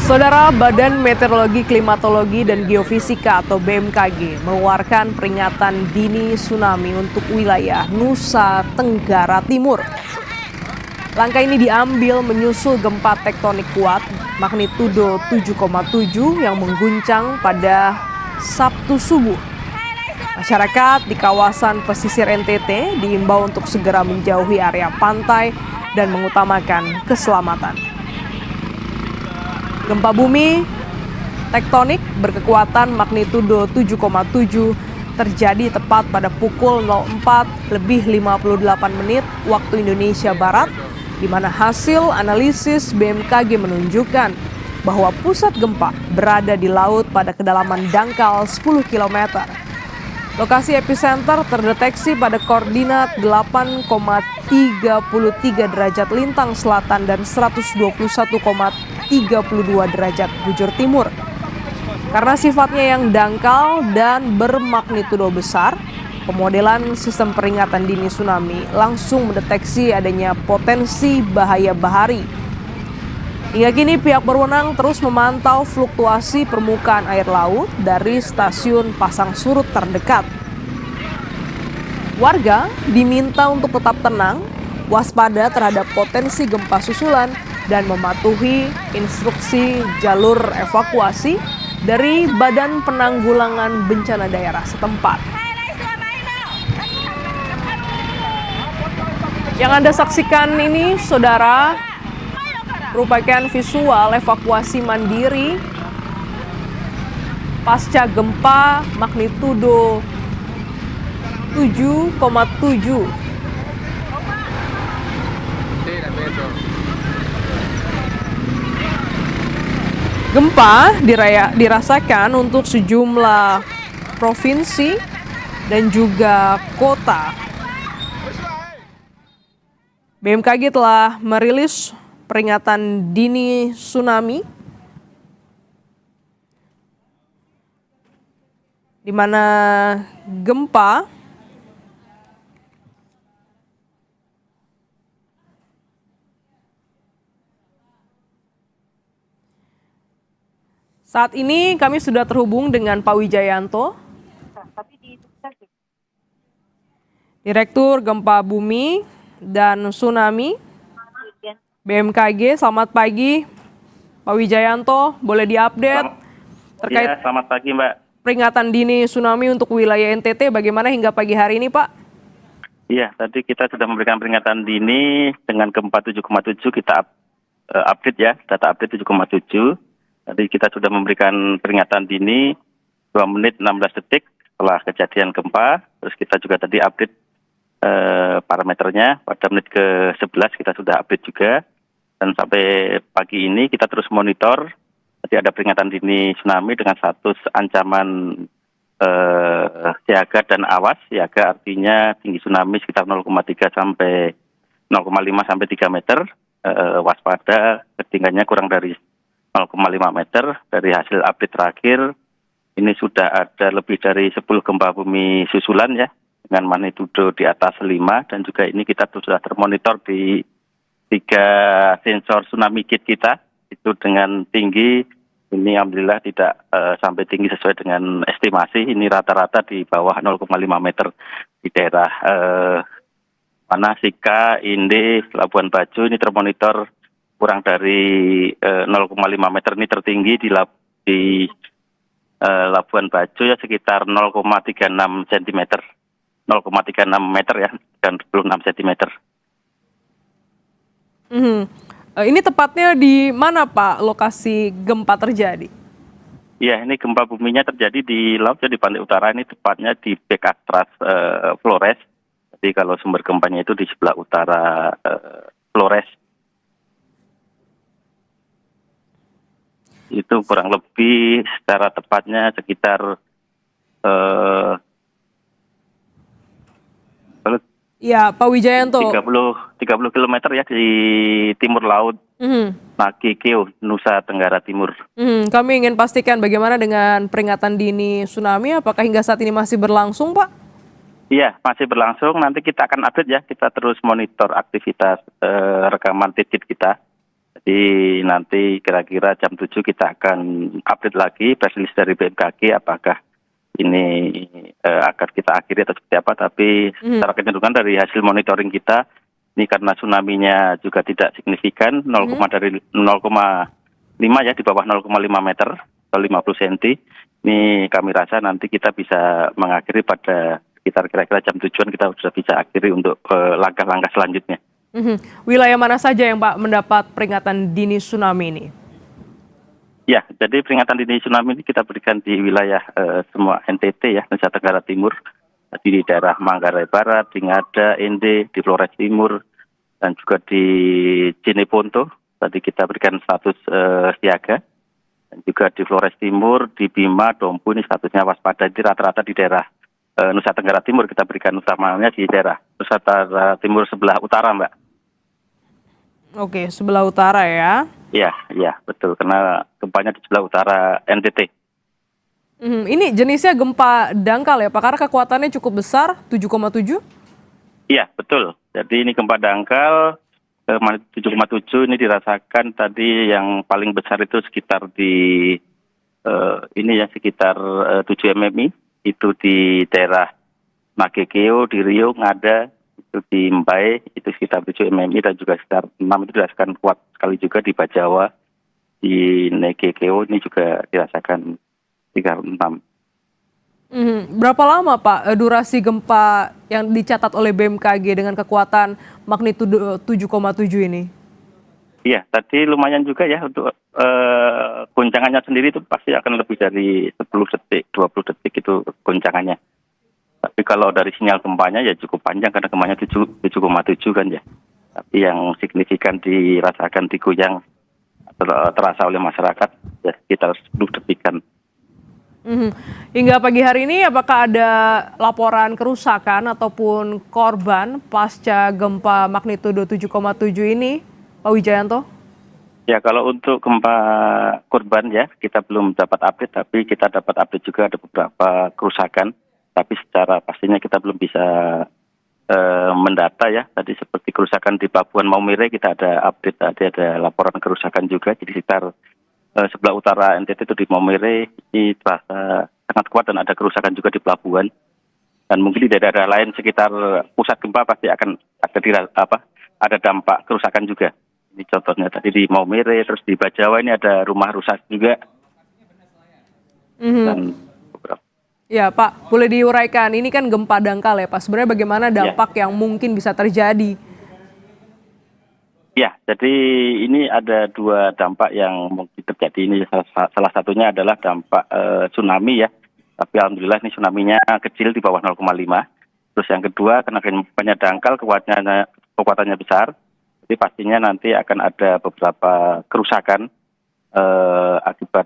Saudara, Badan Meteorologi, Klimatologi, dan Geofisika atau BMKG mengeluarkan peringatan dini tsunami untuk wilayah Nusa Tenggara Timur. Langkah ini diambil menyusul gempa tektonik kuat magnitudo 7,7 yang mengguncang pada Sabtu subuh. Masyarakat di kawasan pesisir NTT diimbau untuk segera menjauhi area pantai dan mengutamakan keselamatan. Gempa bumi tektonik berkekuatan magnitudo 7,7 terjadi tepat pada pukul 04:58 waktu Indonesia Barat, di mana hasil analisis BMKG menunjukkan bahwa pusat gempa berada di laut pada kedalaman dangkal 10 km. Lokasi epicenter terdeteksi pada koordinat 8,33 derajat lintang selatan dan 121,32 derajat bujur timur. Karena sifatnya yang dangkal dan bermagnitudo besar, pemodelan sistem peringatan dini tsunami langsung mendeteksi adanya potensi bahaya bahari. Hingga kini pihak berwenang terus memantau fluktuasi permukaan air laut dari stasiun pasang surut terdekat. Warga diminta untuk tetap tenang, waspada terhadap potensi gempa susulan, dan mematuhi instruksi jalur evakuasi dari Badan Penanggulangan Bencana Daerah setempat. Yang Anda saksikan ini, saudara, merupakan visual evakuasi mandiri pasca gempa magnitudo 7,7. Gempa dirasakan untuk sejumlah provinsi dan juga kota. BMKG telah merilis peringatan dini tsunami, di mana gempa saat ini kami sudah terhubung dengan Pak Wijayanto, Direktur Gempa Bumi dan Tsunami BMKG. Selamat pagi, Pak Wijayanto. Boleh diupdate terkait selamat pagi, Mbak. Peringatan dini tsunami untuk wilayah NTT bagaimana hingga pagi hari ini, Pak? Iya, tadi kita sudah memberikan peringatan dini dengan gempa 7,7, kita update ya, data update 7,7. Tadi kita sudah memberikan peringatan dini 2 menit 16 detik setelah kejadian gempa. Terus kita juga tadi update parameternya pada menit ke-11 kita sudah update juga. Dan sampai pagi ini kita terus monitor. Tadi ada peringatan dini tsunami dengan status ancaman siaga dan awas. Siaga artinya tinggi tsunami sekitar 0,3 sampai 0,5 sampai 3 meter. Waspada ketinggiannya kurang dari 0,5 meter. Dari hasil update terakhir, ini sudah ada lebih dari 10 gempa bumi susulan ya, dengan magnitudo di atas 5, dan juga ini kita sudah termonitor di 3 sensor tsunami kit kita, itu dengan tinggi, ini alhamdulillah tidak sampai tinggi sesuai dengan estimasi, ini rata-rata di bawah 0,5 meter di daerah Sika, Inde, Labuan Bajo, ini termonitor kurang dari 0,5 meter, ini tertinggi di Labuan Bajo ya sekitar 0,36 cm. 0,36 meter ya, dan 26 cm. Ini tepatnya di mana, Pak, lokasi gempa terjadi? Iya, ini gempa buminya terjadi di laut, di pantai utara, ini tepatnya di Bekastras Flores. Jadi kalau sumber gempanya itu di sebelah utara Flores. Itu kurang lebih secara tepatnya sekitar Ya, Pak Wijayanto. 30 km ya di timur laut Nakikeo, Nusa Tenggara Timur. Kami ingin pastikan bagaimana dengan peringatan dini tsunami, apakah hingga saat ini masih berlangsung, Pak? Iya, masih berlangsung. Nanti kita akan update ya, kita terus monitor aktivitas rekaman titik kita. Jadi Jadi nanti kira-kira jam 7 kita akan update lagi press release dari BMKG apakah ini akan kita akhiri atau seperti apa. Tapi secara kecenderungan dari hasil monitoring kita, ini karena tsunami-nya juga tidak signifikan, 0,5 ya, di bawah 0,5 meter atau 50 cm. Ini kami rasa nanti kita bisa mengakhiri pada sekitar kira-kira jam 7-an kita sudah bisa akhiri untuk langkah-langkah selanjutnya. Wilayah mana saja yang Pak mendapat peringatan dini tsunami ini? Ya, jadi peringatan dini tsunami ini kita berikan di wilayah semua NTT ya, Nusa Tenggara Timur, di daerah Manggarai Barat, di Ngada, Ende, di Flores Timur, dan juga di Cineponto. Tadi kita berikan status siaga, dan juga di Flores Timur, di Bima, Dompu ini statusnya waspada. Jadi rata-rata di daerah Nusa Tenggara Timur kita berikan utamanya di daerah Nusa Tenggara Timur sebelah utara, Mbak. Oke, sebelah utara ya. Iya, betul. Karena gempanya di sebelah utara NTT. Ini jenisnya gempa dangkal ya Pak, karena kekuatannya cukup besar, 7,7? Iya, betul. Jadi ini gempa dangkal 7,7 ini dirasakan tadi yang paling besar itu sekitar di ini ya sekitar 7 mmi itu di daerah Magekeo, di Rio, Ngada, itu di Mbae itu sekitar 7 mmi dan juga sekitar 6 itu dirasakan kuat sekali juga di Bajawa, di Negekeo ini juga dirasakan sekitar 6. Berapa lama Pak durasi gempa yang dicatat oleh BMKG dengan kekuatan magnitudo 7,7 ini? Iya, tadi lumayan juga ya untuk goncangannya sendiri itu pasti akan lebih dari 10 detik, 20 detik itu goncangannya. Tapi kalau dari sinyal gempanya ya cukup panjang karena gempanya 7,7 kan ya. Tapi yang signifikan dirasakan digoyang terasa oleh masyarakat ya sekitar 10 detikan. Hingga pagi hari ini apakah ada laporan kerusakan ataupun korban pasca gempa magnitudo 7,7 ini, Pak Wijayanto? Ya, kalau untuk gempa korban ya kita belum dapat update, tapi kita dapat update juga ada beberapa kerusakan. Tapi secara pastinya kita belum bisa mendata ya. Tadi seperti kerusakan di Pelabuhan Maumere kita ada update, tadi ada laporan kerusakan juga. Jadi sekitar sebelah utara NTT itu di Maumere ini terasa sangat kuat dan ada kerusakan juga di pelabuhan. Dan mungkin di daerah-daerah lain sekitar pusat gempa pasti akan ada dampak kerusakan juga. Ini contohnya tadi di Maumere, terus di Bajawa ini ada rumah rusak juga. Dan beberapa. Ya Pak, boleh diuraikan, ini kan gempa dangkal ya Pak, sebenarnya bagaimana dampak yang mungkin bisa terjadi? Ya, jadi ini ada dua dampak yang mungkin terjadi. Ini salah satunya adalah dampak tsunami ya. Tapi alhamdulillah ini tsunami-nya kecil di bawah 0,5. Terus yang kedua, karena gempanya dangkal, kekuatannya besar. Jadi pastinya nanti akan ada beberapa kerusakan akibat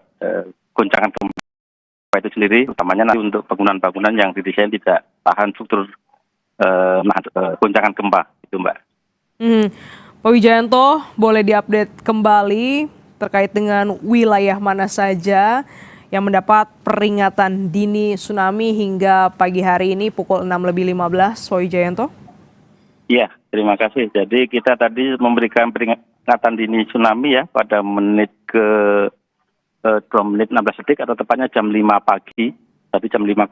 goncangan gempa itu sendiri, utamanya nanti untuk bangunan-bangunan yang didesain tidak tahan struktur goncangan gempa itu, Mbak. Pak Wijayanto, boleh diupdate kembali terkait dengan wilayah mana saja yang mendapat peringatan dini tsunami hingga pagi hari ini pukul 6.15, Pak Wijayanto? Iya, terima kasih. Jadi kita tadi memberikan peringatan dini tsunami ya pada menit ke 2 menit 16 detik atau tepatnya jam 5 pagi, tadi jam 5.00,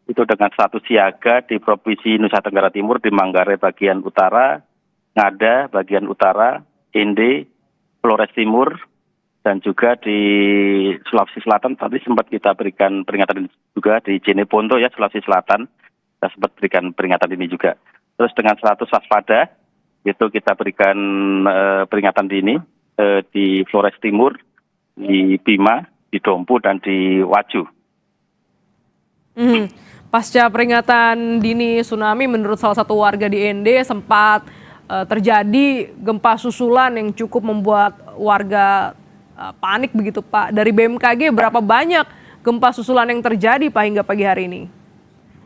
itu dengan status siaga di Provinsi Nusa Tenggara Timur, di Manggarai bagian utara, Ngada bagian utara, Ende, Flores Timur, dan juga di Sulawesi Selatan. Tadi sempat kita berikan peringatan juga di Cineponto ya, Sulawesi Selatan, kita sempat berikan peringatan ini juga. Terus dengan status waspada, itu kita berikan peringatan dini di Flores Timur, di Bima, di Dompu, dan di Waju. Pasca peringatan dini tsunami, menurut salah satu warga di Ende sempat terjadi gempa susulan yang cukup membuat warga panik begitu Pak. Dari BMKG berapa banyak gempa susulan yang terjadi Pak hingga pagi hari ini?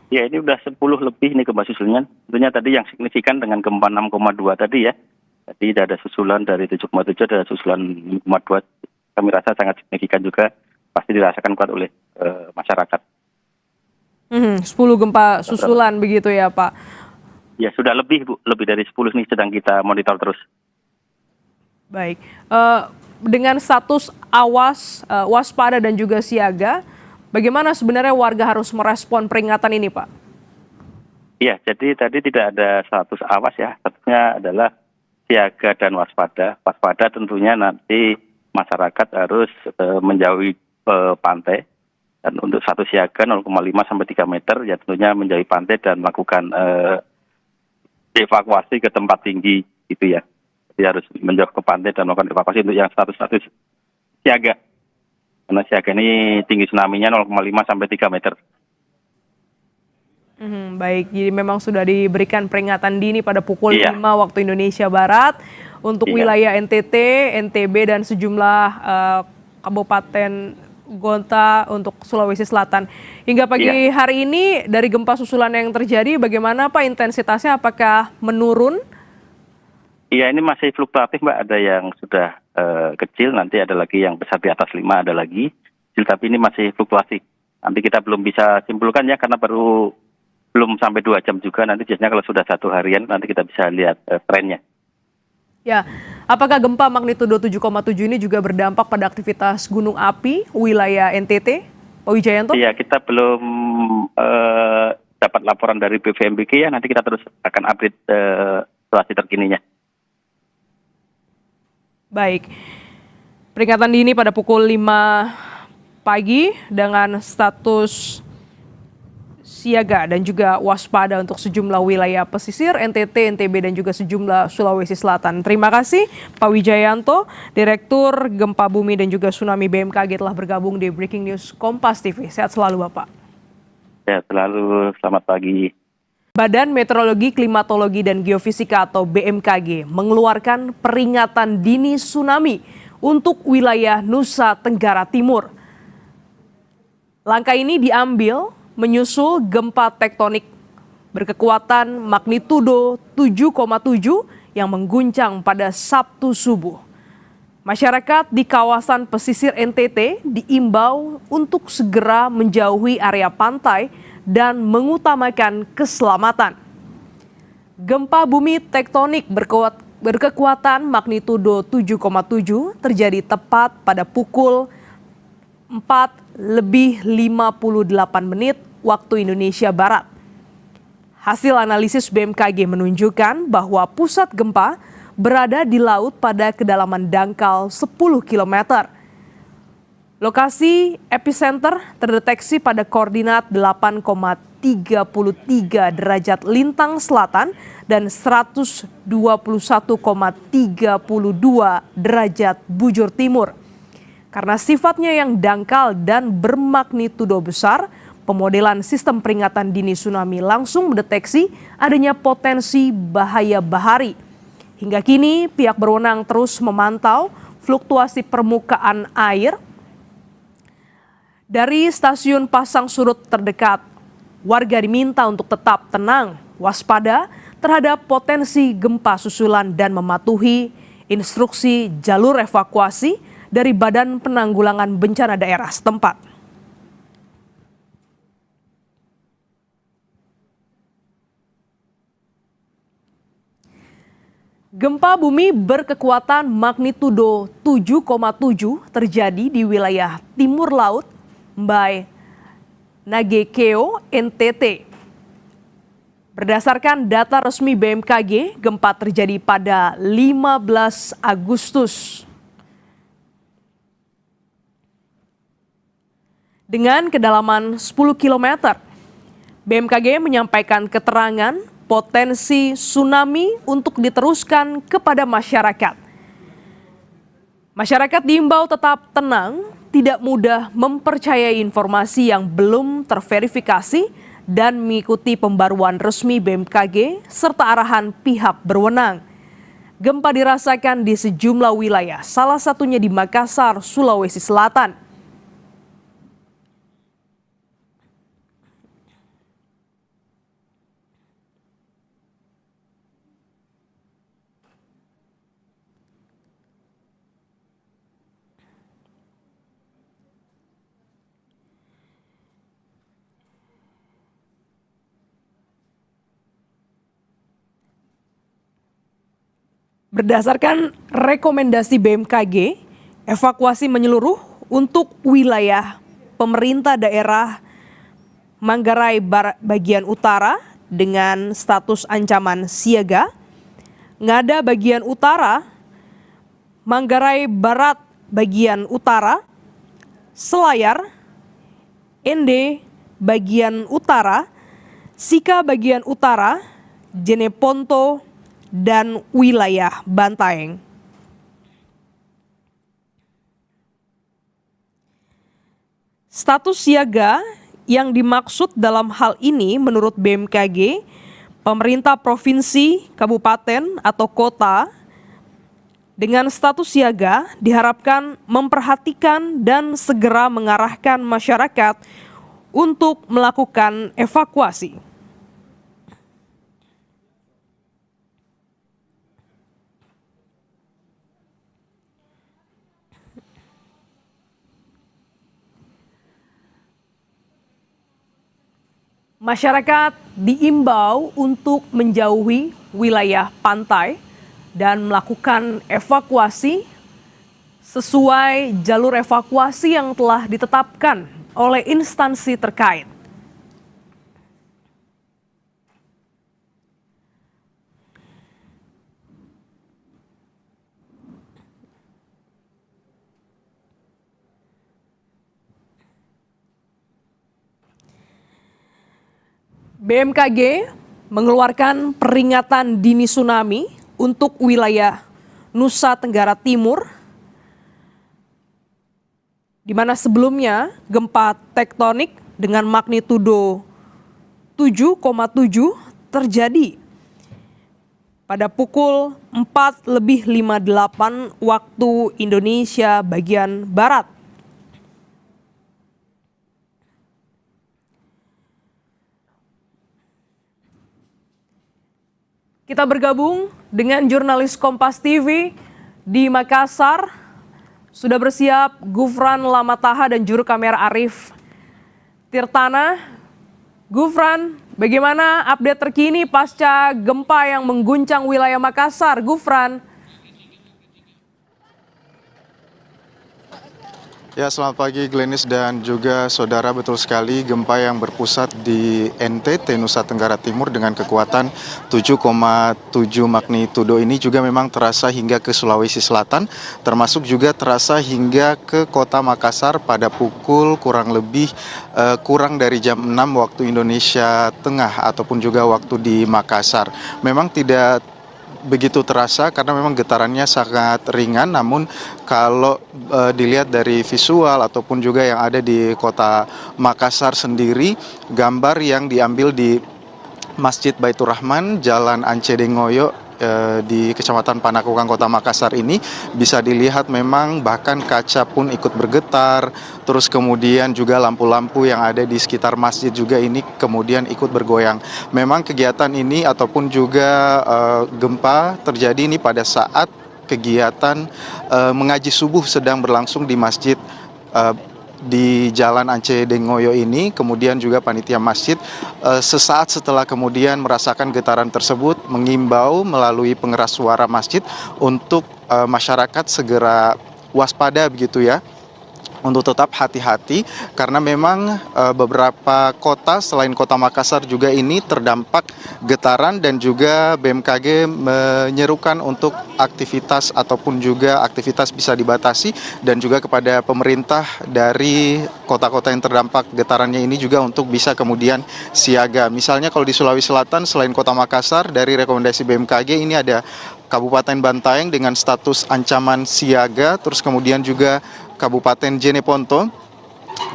Ya, ini udah 10 lebih nih gempa susulannya. Tentunya tadi yang signifikan dengan gempa 6,2 tadi ya. Jadi ada susulan dari 7,7, ada susulan 6,2. Kami rasa sangat signifikan juga, pasti dirasakan kuat oleh masyarakat. 10 gempa susulan begitu ya Pak? Ya sudah lebih Bu, lebih dari 10 nih sedang kita monitor terus. Baik, dengan status awas, waspada dan juga siaga, bagaimana sebenarnya warga harus merespon peringatan ini, Pak? Iya, jadi tadi tidak ada status awas ya, statusnya adalah siaga dan waspada. Waspada tentunya nanti masyarakat harus menjauhi pantai, dan untuk status siaga 0,5 sampai 3 meter ya tentunya menjauhi pantai dan melakukan evakuasi ke tempat tinggi gitu ya. Jadi harus menjauh ke pantai dan melakukan evakuasi untuk yang status siaga. Karena siaga ini tinggi tsunami-nya 0,5 sampai 3 meter. Baik, jadi memang sudah diberikan peringatan dini pada pukul Iya, 5 waktu Indonesia Barat untuk iya, wilayah NTT, NTB dan sejumlah kabupaten Gonta untuk Sulawesi Selatan. Hingga iya. pagi hari ini dari gempa susulan yang terjadi, bagaimana Pak intensitasnya? Apakah menurun? Iya, ini masih fluktuatif, Mbak. Ada yang sudah kecil, nanti ada lagi yang besar di atas 5, ada lagi kecil, tapi ini masih fluktuasi. Nanti kita belum bisa simpulkan ya, karena belum sampai 2 jam juga. Nanti biasanya kalau sudah 1 harian, nanti kita bisa lihat trennya. Ya, apakah gempa magnitudo 7,7 ini juga berdampak pada aktivitas gunung api wilayah NTT, Pak Wijayanto? Iya, kita belum dapat laporan dari BVMBG ya, nanti kita terus akan update situasi terkininya. Baik, peringatan dini pada pukul 5 pagi dengan status siaga dan juga waspada untuk sejumlah wilayah pesisir NTT, NTB dan juga sejumlah Sulawesi Selatan. Terima kasih Pak Wijayanto, Direktur Gempa Bumi dan juga Tsunami BMKG telah bergabung di Breaking News Kompas TV. Sehat selalu Bapak. Ya, selalu selamat pagi. Badan Meteorologi, Klimatologi, dan Geofisika atau BMKG mengeluarkan peringatan dini tsunami untuk wilayah Nusa Tenggara Timur. Langkah ini diambil menyusul gempa tektonik berkekuatan magnitudo 7,7 yang mengguncang pada Sabtu subuh. Masyarakat di kawasan pesisir NTT diimbau untuk segera menjauhi area pantai dan mengutamakan keselamatan. Gempa bumi tektonik berkekuatan magnitudo 7,7 terjadi tepat pada pukul 4:58 waktu Indonesia Barat. Hasil analisis BMKG menunjukkan bahwa pusat gempa berada di laut pada kedalaman dangkal 10 km. Lokasi epicenter terdeteksi pada koordinat 8,33 derajat lintang selatan dan 121,32 derajat bujur timur. Karena sifatnya yang dangkal dan bermagnitudo besar, pemodelan sistem peringatan dini tsunami langsung mendeteksi adanya potensi bahaya bahari. Hingga kini pihak berwenang terus memantau fluktuasi permukaan air dari stasiun pasang surut terdekat. Warga diminta untuk tetap tenang, waspada terhadap potensi gempa susulan dan mematuhi instruksi jalur evakuasi dari Badan Penanggulangan Bencana Daerah setempat. Gempa bumi berkekuatan magnitudo 7,7 terjadi di wilayah timur laut Mbai Nagekeo, NTT. Berdasarkan data resmi BMKG, gempa terjadi pada 15 Agustus. Dengan kedalaman 10 km, BMKG menyampaikan keterangan potensi tsunami untuk diteruskan kepada masyarakat. Masyarakat diimbau tetap tenang, tidak mudah mempercayai informasi yang belum terverifikasi dan mengikuti pembaruan resmi BMKG serta arahan pihak berwenang. Gempa dirasakan di sejumlah wilayah, salah satunya di Makassar, Sulawesi Selatan. Berdasarkan rekomendasi BMKG, evakuasi menyeluruh untuk wilayah pemerintah daerah Manggarai bagian utara dengan status ancaman siaga, Ngada bagian utara, Manggarai Barat bagian utara, Selayar, Ende bagian utara, Sika bagian utara, Jeneponto, dan wilayah Bantaeng. Status siaga yang dimaksud dalam hal ini menurut BMKG, pemerintah provinsi, kabupaten, atau kota dengan status siaga diharapkan memperhatikan dan segera mengarahkan masyarakat untuk melakukan evakuasi. Masyarakat diimbau untuk menjauhi wilayah pantai dan melakukan evakuasi sesuai jalur evakuasi yang telah ditetapkan oleh instansi terkait. BMKG mengeluarkan peringatan dini tsunami untuk wilayah Nusa Tenggara Timur, di mana sebelumnya gempa tektonik dengan magnitudo 7,7 terjadi pada pukul 4:58 waktu Indonesia bagian Barat. Kita bergabung dengan jurnalis Kompas TV di Makassar. Sudah bersiap Gufran Lamataha dan juru kamera Arif Tirtana. Gufran, bagaimana update terkini pasca gempa yang mengguncang wilayah Makassar? Gufran. Ya, selamat pagi Glenis dan juga saudara, betul sekali gempa yang berpusat di NTT Nusa Tenggara Timur dengan kekuatan 7,7 magnitudo ini juga memang terasa hingga ke Sulawesi Selatan, termasuk juga terasa hingga ke kota Makassar pada pukul kurang dari jam 6 waktu Indonesia Tengah ataupun juga waktu di Makassar. Memang tidak begitu terasa karena memang getarannya sangat ringan, namun kalau dilihat dari visual ataupun juga yang ada di kota Makassar sendiri, gambar yang diambil di Masjid Baitur Rahman, Jalan Ance Dengoyo di Kecamatan Panakukang, Kota Makassar ini bisa dilihat memang bahkan kaca pun ikut bergetar, terus kemudian juga lampu-lampu yang ada di sekitar masjid juga ini kemudian ikut bergoyang. Memang kegiatan ini ataupun juga gempa terjadi ini pada saat kegiatan mengaji subuh sedang berlangsung di masjid di Jalan Ance Dengoyo ini. Kemudian juga panitia masjid sesaat setelah kemudian merasakan getaran tersebut mengimbau melalui pengeras suara masjid untuk masyarakat segera waspada begitu ya, untuk tetap hati-hati karena memang beberapa kota selain kota Makassar juga ini terdampak getaran, dan juga BMKG menyerukan untuk aktivitas ataupun juga aktivitas bisa dibatasi, dan juga kepada pemerintah dari kota-kota yang terdampak getarannya ini juga untuk bisa kemudian siaga. Misalnya kalau di Sulawesi Selatan selain kota Makassar, dari rekomendasi BMKG ini ada Kabupaten Bantaeng dengan status ancaman siaga, terus kemudian juga Kabupaten Jeneponto,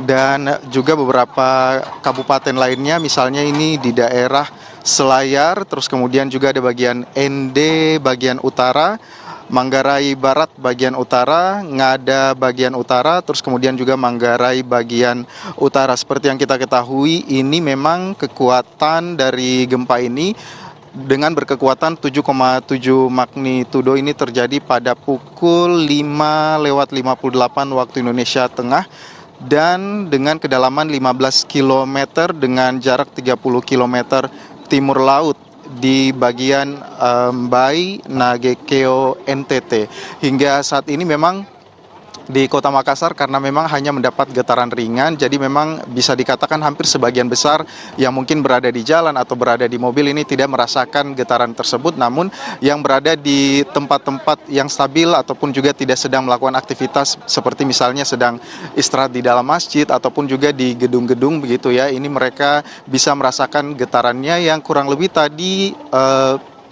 dan juga beberapa kabupaten lainnya, misalnya ini di daerah Selayar, terus kemudian juga ada bagian Ende bagian utara, Manggarai Barat bagian utara, Ngada bagian utara, terus kemudian juga Manggarai bagian utara. Seperti yang kita ketahui, ini memang kekuatan dari gempa ini dengan berkekuatan 7,7 magnitudo ini terjadi pada pukul 5:58 waktu Indonesia Tengah, dan dengan kedalaman 15 km dengan jarak 30 km timur laut di bagian Mbai, Nagekeo, NTT. Hingga saat ini memang di Kota Makassar karena memang hanya mendapat getaran ringan, jadi memang bisa dikatakan hampir sebagian besar yang mungkin berada di jalan atau berada di mobil ini tidak merasakan getaran tersebut, namun yang berada di tempat-tempat yang stabil ataupun juga tidak sedang melakukan aktivitas seperti misalnya sedang istirahat di dalam masjid ataupun juga di gedung-gedung begitu ya, ini mereka bisa merasakan getarannya yang kurang lebih tadi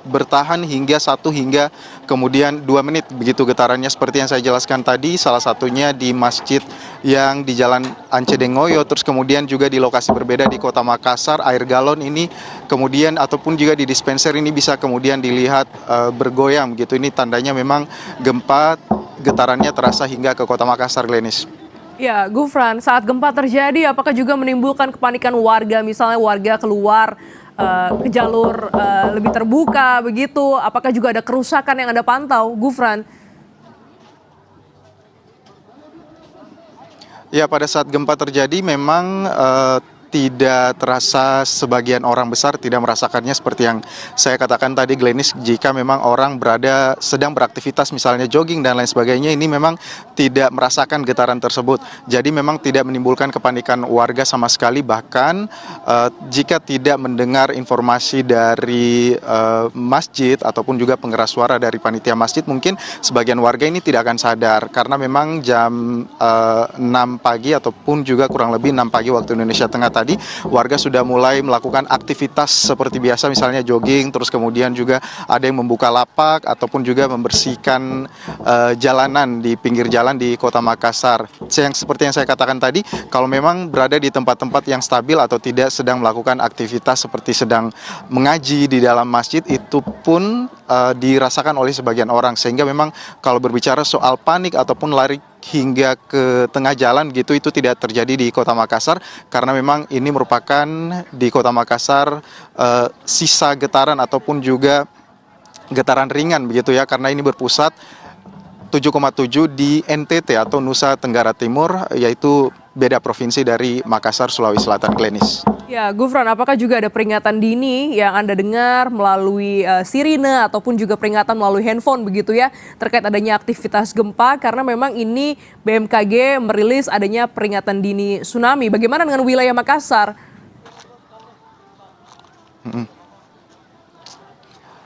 bertahan hingga 1 hingga kemudian 2 menit begitu getarannya seperti yang saya jelaskan tadi, salah satunya di masjid yang di Jalan Ance Dengoyo, terus kemudian juga di lokasi berbeda di Kota Makassar, air galon ini kemudian ataupun juga di dispenser ini bisa kemudian dilihat bergoyang begitu, ini tandanya memang gempa getarannya terasa hingga ke Kota Makassar, Glenis. Ya, Gufran, saat gempa terjadi apakah juga menimbulkan kepanikan warga, misalnya warga keluar ke jalur lebih terbuka begitu? Apakah juga ada kerusakan yang Anda pantau, Gufran? Ya, pada saat gempa terjadi memang tidak terasa, sebagian orang besar tidak merasakannya seperti yang saya katakan tadi, Glenis, jika memang orang sedang beraktivitas misalnya jogging dan lain sebagainya, ini memang tidak merasakan getaran tersebut. Jadi memang tidak menimbulkan kepanikan warga sama sekali, bahkan jika tidak mendengar informasi dari masjid ataupun juga pengeras suara dari panitia masjid, mungkin sebagian warga ini tidak akan sadar karena memang jam 6 pagi ataupun juga kurang lebih 6 pagi waktu Indonesia Tengah tadi, warga sudah mulai melakukan aktivitas seperti biasa, misalnya jogging, terus kemudian juga ada yang membuka lapak ataupun juga membersihkan jalanan di pinggir jalan di Kota Makassar. Seperti yang saya katakan tadi, kalau memang berada di tempat-tempat yang stabil atau tidak sedang melakukan aktivitas seperti sedang mengaji di dalam masjid, itu pun dirasakan oleh sebagian orang, sehingga memang kalau berbicara soal panik ataupun lari hingga ke tengah jalan gitu, itu tidak terjadi di Kota Makassar karena memang ini merupakan di Kota Makassar sisa getaran ataupun juga getaran ringan begitu ya, karena ini berpusat 7,7 di NTT atau Nusa Tenggara Timur, yaitu beda provinsi dari Makassar, Sulawesi Selatan, Glenis. Ya, Gufran, apakah juga ada peringatan dini yang Anda dengar melalui sirine ataupun juga peringatan melalui handphone begitu ya, terkait adanya aktivitas gempa, karena memang ini BMKG merilis adanya peringatan dini tsunami. Bagaimana dengan wilayah Makassar?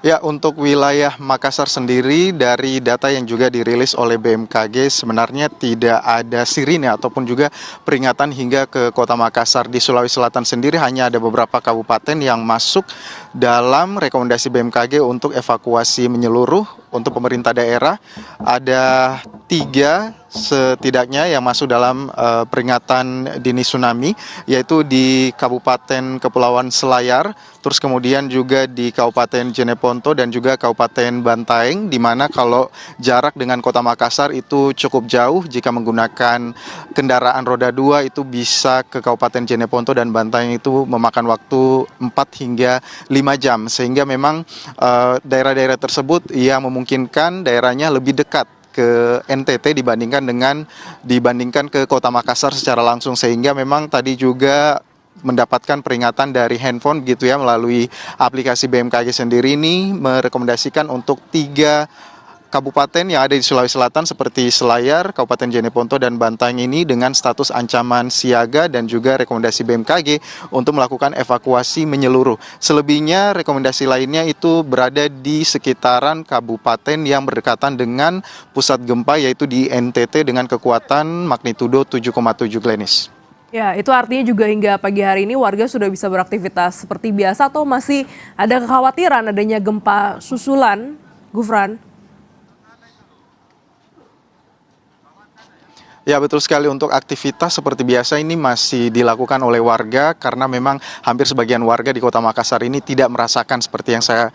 Ya, untuk wilayah Makassar sendiri dari data yang juga dirilis oleh BMKG sebenarnya tidak ada sirine ataupun juga peringatan hingga ke Kota Makassar. Di Sulawesi Selatan sendiri hanya ada beberapa kabupaten yang masuk dalam rekomendasi BMKG untuk evakuasi menyeluruh. Untuk pemerintah daerah ada 3 setidaknya yang masuk dalam peringatan dini tsunami, yaitu di Kabupaten Kepulauan Selayar, terus kemudian juga di Kabupaten Jeneponto dan juga Kabupaten Bantaeng, di mana kalau jarak dengan Kota Makassar itu cukup jauh, jika menggunakan kendaraan roda 2 itu bisa ke Kabupaten Jeneponto dan Bantaeng itu memakan waktu 4 hingga 5 jam, sehingga memang daerah-daerah tersebut yang memungkinkan daerahnya lebih dekat ke NTT dibandingkan ke Kota Makassar secara langsung, sehingga memang tadi juga mendapatkan peringatan dari handphone gitu ya, melalui aplikasi BMKG sendiri ini merekomendasikan untuk 3 kabupaten yang ada di Sulawesi Selatan seperti Selayar, Kabupaten Jeneponto, dan Bantaeng ini dengan status ancaman siaga dan juga rekomendasi BMKG untuk melakukan evakuasi menyeluruh. Selebihnya rekomendasi lainnya itu berada di sekitaran kabupaten yang berdekatan dengan pusat gempa, yaitu di NTT dengan kekuatan magnitudo 7,7, Glenis. Ya, itu artinya juga hingga pagi hari ini warga sudah bisa beraktivitas seperti biasa atau masih ada kekhawatiran adanya gempa susulan, Gufran? Ya, betul sekali, untuk aktivitas seperti biasa ini masih dilakukan oleh warga karena memang hampir sebagian warga di Kota Makassar ini tidak merasakan seperti yang saya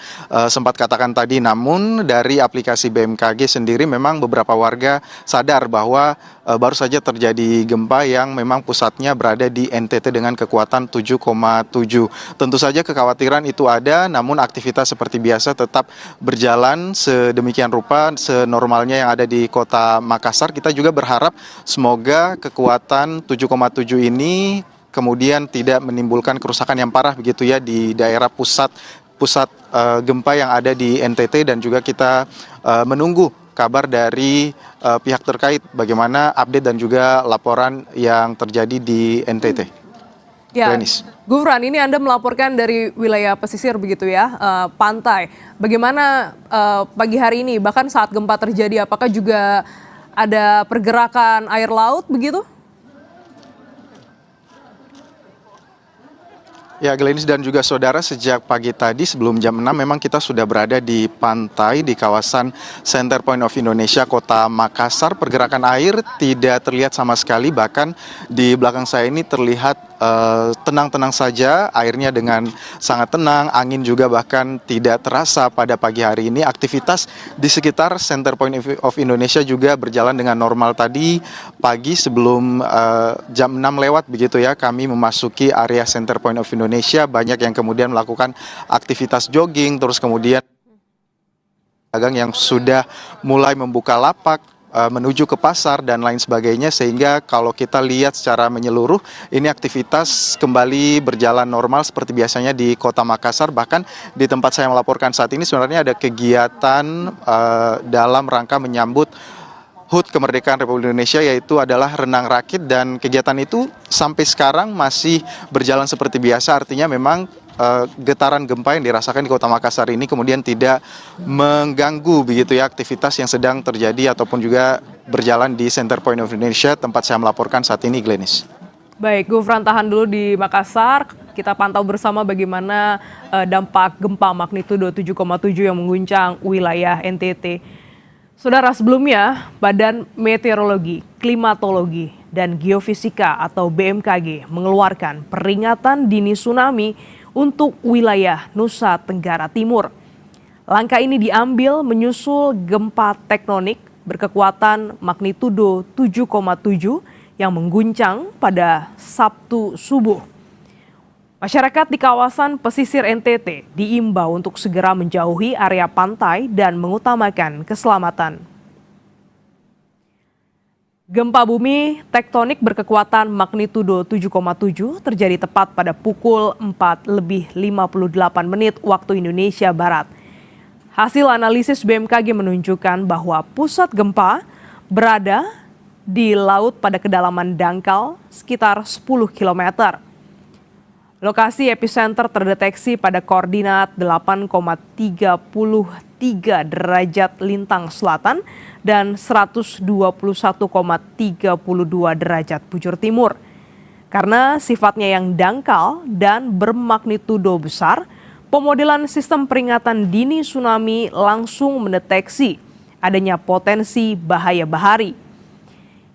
sempat katakan tadi. Namun dari aplikasi BMKG sendiri memang beberapa warga sadar bahwa baru saja terjadi gempa yang memang pusatnya berada di NTT dengan kekuatan 7,7. Tentu saja kekhawatiran itu ada, namun aktivitas seperti biasa tetap berjalan sedemikian rupa senormalnya yang ada di Kota Makassar. Kita juga berharap semoga kekuatan 7,7 ini kemudian tidak menimbulkan kerusakan yang parah begitu ya di daerah pusat pusat gempa yang ada di NTT, dan juga kita menunggu kabar dari pihak terkait bagaimana update dan juga laporan yang terjadi di NTT. Ya, Glenis. Gufran, ini Anda melaporkan dari wilayah pesisir begitu ya, pantai. Bagaimana pagi hari ini, bahkan saat gempa terjadi, apakah juga ada pergerakan air laut begitu? Ya, Glenis dan juga saudara, sejak pagi tadi sebelum jam 6 memang kita sudah berada di pantai di kawasan Center Point of Indonesia, Kota Makassar. Pergerakan air tidak terlihat sama sekali, bahkan di belakang saya ini terlihat tenang-tenang saja, airnya dengan sangat tenang, angin juga bahkan tidak terasa pada pagi hari ini. Aktivitas di sekitar Center Point of Indonesia juga berjalan dengan normal. Tadi pagi sebelum jam 6 lewat begitu ya, kami memasuki area Center Point of Indonesia, banyak yang kemudian melakukan aktivitas jogging, terus kemudian dagang yang sudah mulai membuka lapak menuju ke pasar dan lain sebagainya, sehingga kalau kita lihat secara menyeluruh ini aktivitas kembali berjalan normal seperti biasanya di Kota Makassar. Bahkan di tempat saya melaporkan saat ini sebenarnya ada kegiatan dalam rangka menyambut HUT kemerdekaan Republik Indonesia, yaitu adalah renang rakit, dan kegiatan itu sampai sekarang masih berjalan seperti biasa. Artinya memang getaran gempa yang dirasakan di Kota Makassar ini kemudian tidak mengganggu begitu ya aktivitas yang sedang terjadi ataupun juga berjalan di Center Point of Indonesia, tempat saya melaporkan saat ini, Glenis. Baik, Gufran tahan dulu di Makassar. Kita pantau bersama bagaimana dampak gempa magnitudo 7,7 yang mengguncang wilayah NTT. Saudara, sebelumnya Badan Meteorologi, Klimatologi, dan Geofisika atau BMKG mengeluarkan peringatan dini tsunami untuk wilayah Nusa Tenggara Timur. Langkah ini diambil menyusul gempa tektonik berkekuatan magnitudo 7,7 yang mengguncang pada Sabtu subuh. Masyarakat di kawasan pesisir NTT diimbau untuk segera menjauhi area pantai dan mengutamakan keselamatan. Gempa bumi tektonik berkekuatan magnitudo 7,7 terjadi tepat pada pukul 4:58 waktu Indonesia Barat. Hasil analisis BMKG menunjukkan bahwa pusat gempa berada di laut pada kedalaman dangkal sekitar 10 km. Lokasi epicenter terdeteksi pada koordinat 8,33 derajat lintang selatan dan 121,32 derajat bujur timur. Karena sifatnya yang dangkal dan bermagnitudo besar, pemodelan sistem peringatan dini tsunami langsung mendeteksi adanya potensi bahaya bahari.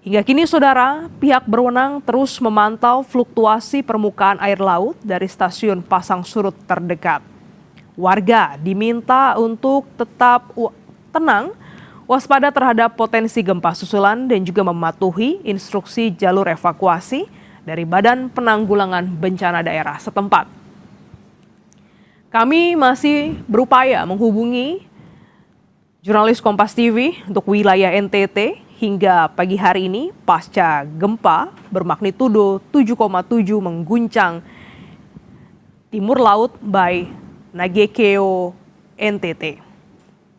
Hingga kini, saudara, pihak berwenang terus memantau fluktuasi permukaan air laut dari stasiun pasang surut terdekat. Warga diminta untuk tetap tenang, waspada terhadap potensi gempa susulan, dan juga mematuhi instruksi jalur evakuasi dari Badan Penanggulangan Bencana Daerah setempat. Kami masih berupaya menghubungi jurnalis Kompas TV untuk wilayah NTT hingga pagi hari ini pasca gempa bermagnitudo 7,7 mengguncang timur laut by Nagekeo NTT.